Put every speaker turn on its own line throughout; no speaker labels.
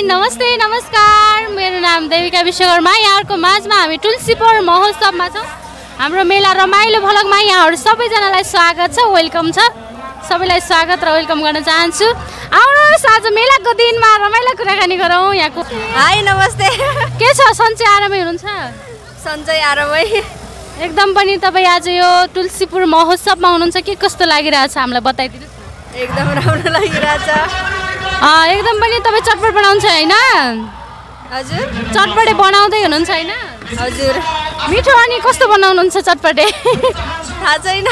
नमस्ते नमस्कार मेरो नाम देविका विश्वकर्मा यहाँहरुको माझमा हामी तुलसीपुर महोत्सवमा छौं हाम्रो मेला रमाइलो भ्लगमा यहाँहरु सबैजनालाई स्वागत छ वेलकम छ सबैलाई स्वागत र वेलकम गर्न चाहन्छु आउनुहोस् आज मेलाको दिनमा रमाइलो कुराकानी गरौँ यहाँको
हाय नमस्ते
के छ सन्चै आरामै हुनुहुन्छ
सन्चै आरामै
एकदम पनि तपाई आज यो तुलसीपुर महोत्सवमा हुनुहुन्छ के कस्तो लागिरहेछ हामीलाई बताइदिनुस्
एकदम राम्रो लागिरहेछ
एकदम पनि तपाई चटपट बनाउँछ हैन
हजुर
चटपटे बनाउँदै हुनुहुन्छ हैन
हजुर
मिठो अनि कस्तो बनाउनुहुन्छ चटपटे
थाहा छैन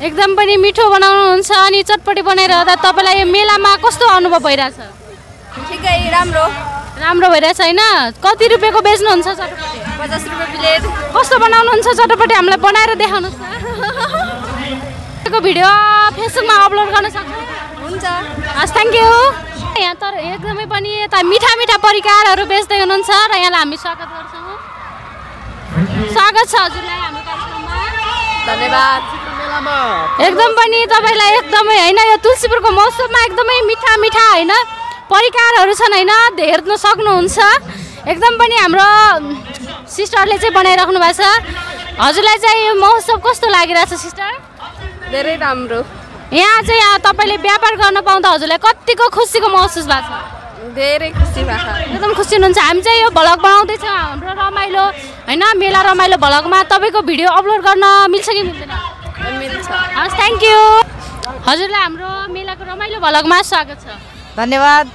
एकदम पनि मिठो बनाउनुहुन्छ अनि चटपटे बनाइरहँदा तपाईलाई यो मेलामा कस्तो अनुभव भइराछ
ठिकै राम्रो
राम्रो भइराछ हैन कति रुपैयाँको बेच्नुहुन्छ चटपटे
50 रुपैयाँ प्लेट
कस्तो बनाउनुहुन्छ चटपटे हामीलाई बनाएर देखाउनुस् न यो भिडियो फेसबुकमा अपलोड गर्न सक्छु
हुन्छ
हस् थ्यांक यू यहाँ तर एकदमै पनि यता मिठा मिठा परिकारहरू बेच्दै हुनुहुन्छ र यहाँलाई हामी स्वागत गर्छौं स्वागत छ हजुरलाई हाम्रो कार्यक्रममा
धन्यवाद
एकदम पनि तपाईलाई एकदमै हैन यो तुलसीपुरको महोत्सवमा एकदमै मिठा मिठा हैन परिकारहरू छन् हैन हेर्न सक्नुहुन्छ एकदम पनि हाम्रो सिस्टरले चाहिँ बनाइराख्नु भएको छ हजुरलाई चाहिँ यो महोत्सव कस्तो लागिरहेछ सिस्टर
धेरै राम्रो
यहाँ चाहिँ तपाईले व्यापार गर्न पाउँदा हजुरलाई कतिको खुसीको महसुस भएको छ
धेरै खुसी भएको
एकदम खुसी हुनुहुन्छ हामी चाहिँ यो भ्लग बनाउँदै छौं हाम्रो रमाइलो हैन मेला रमाइलो भ्लगमा तपाईको भिडियो अपलोड गर्न मिल्छ कि मिल्दैन
मिल्छ
हस् थ्यांक यू हजुरलाई हाम्रो मेलाको रमाइलो भ्लगमा स्वागत छ
धन्यवाद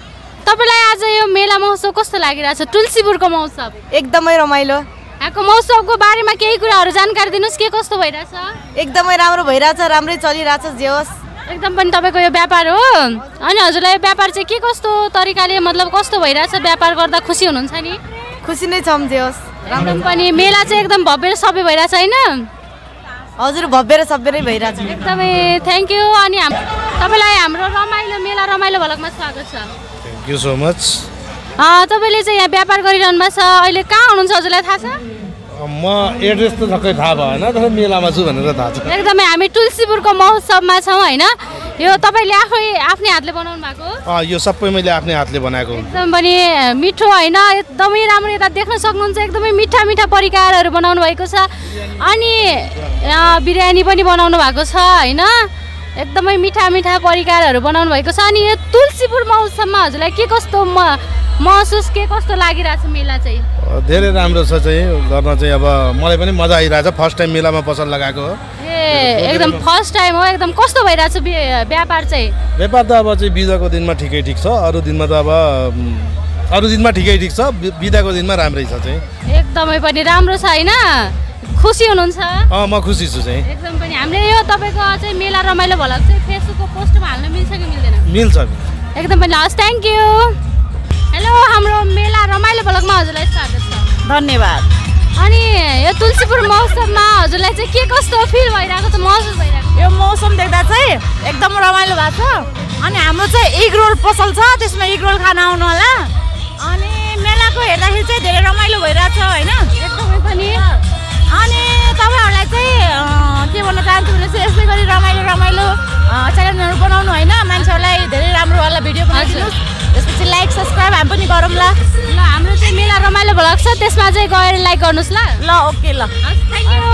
तपाईलाई आज यो मेला महोत्सव कस्तो लागिरहेछ तुलसीपुरको महोत्सव
एकदमै रमाइलो
यहाँको महोत्सवको बारेमा केही कुराहरू जानकारी दिनुस् के कस्तो भइरहेछ
एकदमै राम्रो भइरहेछ राम्रै चलिरहेछ जे होस्
एकदम पनि तपाईको यो व्यापार हो अनि हजुरलाई यो व्यापार चाहिँ के कस्तो तरिकाले मतलब कस्तो भइरहेछ व्यापार गर्दा खुसी हुनुहुन्छ नि
खुसी नै छौं जे होस्
एकदम पनि मेला चाहिँ एकदम भव्य र सबै भइरहेछ हैन
हजुर भव्य र सबै नै भइरहेछ
एकदमै थ्यांक यू अनि तपाईलाई हाम्रो रमाइलो मेला रमाइलो भ्लगमा स्वागत छ
थ्यांक यू सो मच
तपाईले चाहिँ यहाँ व्यापार गरिरहनु भएको छ अहिले कहाँ हुनुहुन्छ हजुरलाई थाहा छ
म एड्रेस त ठक्कै थाहा भएन तर मेलामा छु भनेर थाहा छ
एकदमै हामी तुलसीपुरको महोत्सवमा छौं हैन यो तपाईले आफ्नै हातले बनाउनु भएको
यो सबै मैले आफ्नै हातले बनाएको हो
एकदम पनि मिठो हैन एकदमै राम्रो यता देख्न सक्नुहुन्छ एकदमै मिठा मिठा परिकारहरू बनाउनु भएको छ अनि बिरयानी पनि बनाउनु भएको छ हैन एकदमै मिठा मिठा परिकारहरू बनाउनु भएको छ अनि यो तुलसीपुर महोत्सवमा हजुरलाई के कस्तो महसुस के कस्तो लागिरहेछ मेला चाहिँ
धेरै राम्रो छ चाहिँ गर्न चाहिँ अब मलाई पनि मजा आइरहेछ फर्स्ट टाइम मेलामा पसल लगाएको हो
एकदम फर्स्ट टाइम हो एकदम कस्तो भइरहेछ व्यापार चाहिँ
व्यापार त अब चाहिँ बिदाको दिनमा ठिकै ठिक छ अरू दिनमा त अब अरू दिनमा ठिकै ठिक छ बिदाको दिनमा राम्रै छ चाहिँ
एकदमै पनि राम्रो छ हैन खुसी हुनुहुन्छ
म खुसी छु चाहिँ
एकदम पनि हामीले यो तपाईको चाहिँ मेला रमाइलो भ्लग चाहिँ फेसबुकको पोस्टमा हाल्न मिल्छ कि मिल्दैन
मिल्छ
एकदम पनि हस् थ्यांक यू हेलो हाम्रो मेला रमाइलो भ्लगमा हजुरलाई स्वागत छ
धन्यवाद
अनि यो तुलसीपुर महोत्सवमा हजुरलाई चाहिँ के कस्तो फिल भइरहेको छ महसुस भइरहेको
यो मौसम देख्दा चाहिँ एकदम रमाइलो भएको छ अनि हाम्रो चाहिँ एग रोल पसल छ त्यसमा एग रोल खान आउनु होला अनि मेलाको हेर्दाखेरि चाहिँ धेरै रमाइलो भइरहेछ हैन
एकदमै पनि
अनि तपाईहरुलाई चाहिँ के भन्न चाहन्छु भने चाहिँ यसै गरी रमाइलो रमाइलो च्यानलहरु बनाउनु हैन मान्छेहरुलाई धेरै राम्रो वाला भिडियो बनाइदिनुस् त्यसपछि लाइक सब्स्क्राइब हामी पनि गरौँला
ल हाम्रो चाहिँ मेला रमाइलो भ्लग छ त्यसमा चाहिँ गएर लाइक गर्नुस् ल
ल ओके ल
थ्यांक यू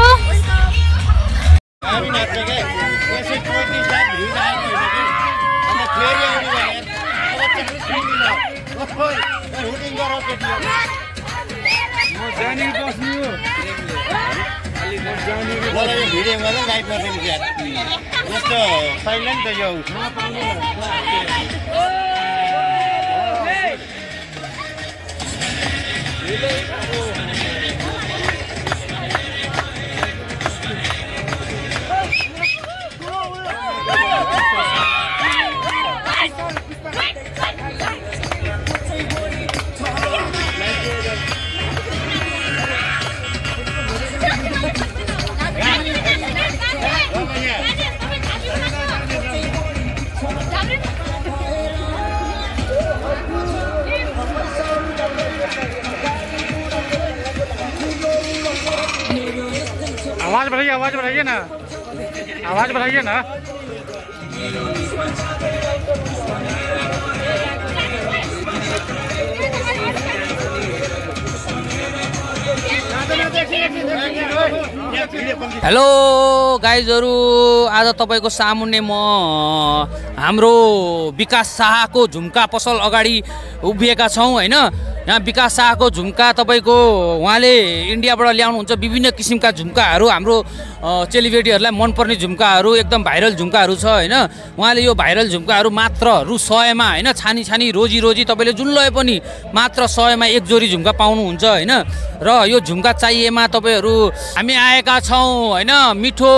मलाई भिडियो गर्दा लाइभ गर्दैन यार यस्तो पाइला नि त यो
आवाज बढ़ाइए ना आवाज बढ़ाइए ना
हेलो गाइजहरू, आज तपाईँको सामुन्ने म हाम्रो विकास शाहको झुम्का पसल अगाडि उभिएका छौँ होइन। यहाँ विकास शाहको झुम्का तपाईँको उहाँले इन्डियाबाट ल्याउनुहुन्छ विभिन्न किसिमका झुम्काहरू, हाम्रो चेलीबेटीहरूलाई मनपर्ने झुम्काहरू, एकदम भाइरल झुम्काहरू छ होइन। उहाँले यो भाइरल झुम्काहरू मात्र रु 100 मा होइन, छानी छानी रोजी रोजी तपाईँले जुन लए पनि मात्र 100 मा एक जोडी झुम्का पाउनुहुन्छ होइन। र यो झुम्का चाहिएमा तपाईँहरू हामी आएका छौँ होइन। मिठो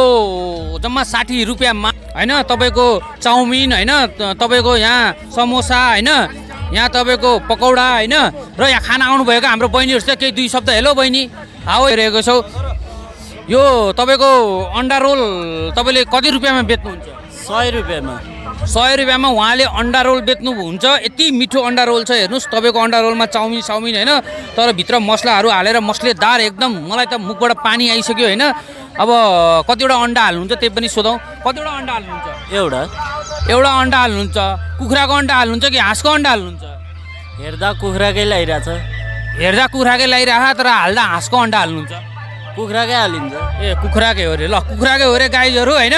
जम्मा 60 रुपियाँमा होइन, तपाईँको चाउमिन होइन, तपाईँको यहाँ समोसा होइन, यहाँ तपाईँको पकौडा होइन। र यहाँ खाना आउनुभएको हाम्रो बहिनीहरू चाहिँ केही 2 शब्द हेलो बहिनी आओ हेरेको छौ। यो तपाईँको अन्डा रोल तपाईँले कति रुपियाँमा बेच्नुहुन्छ?
100 रुपियाँमा।
100 रुपियाँमा उहाँले अन्डा रोल बेच्नुहुन्छ। यति मिठो अन्डा रोल छ हेर्नुहोस्। तपाईँको अन्डा रोलमा चाउमिन होइन, तर भित्र मसलाहरू हालेर मसलेदार एकदम। मलाई त मुखबाट पानी आइसक्यो होइन। अब कतिवटा अन्डा हाल्नुहुन्छ त्यही पनि सोधौँ। कतिवटा अन्डा हाल्नुहुन्छ? एउटा अन्डा हाल्नुहुन्छ। कुखुराको अन्डा हाल्नुहुन्छ कि हाँसको अन्डा हाल्नुहुन्छ?
हेर्दा कुखुराकै लागिरहेछ।
हेर्दा कुखुराकै लागिरहेछ, तर हाल्दा हाँसको अन्डा हाल्नुहुन्छ?
कुखुराकै हालिन्छ।
ए कुखुराकै हो अरे। ल कुखुराकै हो अरे गाइजहरू होइन।